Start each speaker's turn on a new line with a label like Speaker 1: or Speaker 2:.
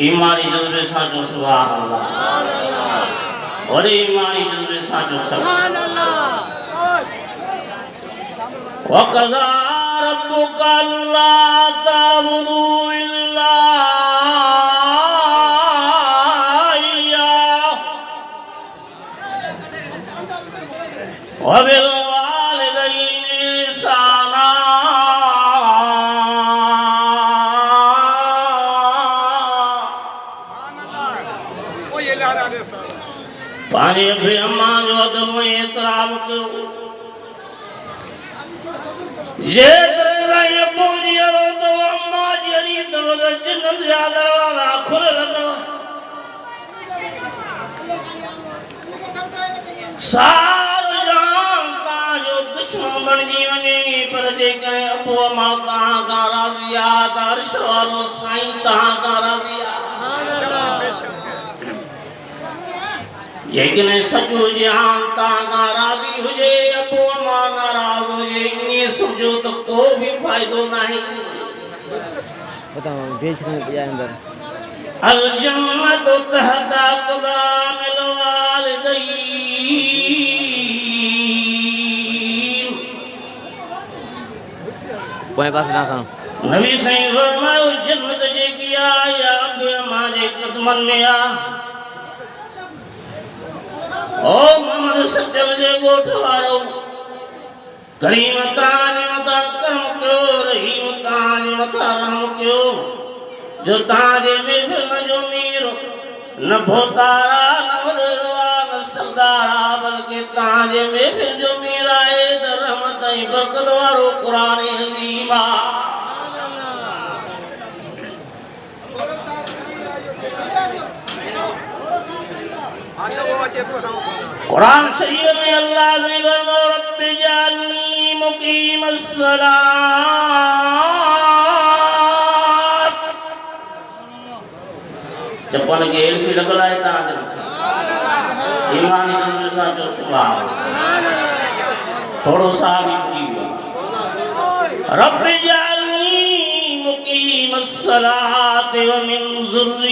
Speaker 1: ईमानी जरूर साचो सुभान अल्लाह और ईमानी जरूर साचो सुभान अल्लाह वक़ज़ा रब्बुका अल्ला ताबुदू इल्ला इय्याहु व बिल वालिदैनि इहसाना पानी भी अम्मा जो अदब में इतराम को ये तेरा ये पूरी रो तो अम्मा जरी तो जन्नत ज्यादा वाला खुल लगा सार जान का जो दुश्मन बन जीवनी पर देकर अबू अम्मा कहाँ का राजिया दर्श वालों साईं कहाँ का राजिया लेकिन सचो जहान तागा राजी हुए अबू अम्मा नाराज हुए इन्हें समझो तो कोई भी फायदो नहीं
Speaker 2: बताओ बेच रहे हैं अंदर
Speaker 1: अल जन्नत तहता क़दामिल वालिदैन
Speaker 2: कोई पास ना सुनो
Speaker 1: नबी सही फरमायो जन्नत जे किया या अबू अम्मा जे कदमन में आ ओ मोहम्मद सच्चल जे गोठवारो करीम ताज मता करम क्यों रहीम ताज मता रहम क्यों जो ताज में फिर न जो मीर न भोतारा न उदरवा न सरदारा बल्कि ताज में फिर जो मीरा है रहमत बरकत वारो कुरान अजीमा कुरान शरीफ में अल्लाह ने फरमाया रब्बि जअलनी मुकीमस्सलात चप्पल के एल भी लग लाए ताज ईमान के साथ जो सुभान थोड़ा सा भी हुआ रब्बि जअलनी मुकीमस्सलात व मिन ज़ुर्रिय्यति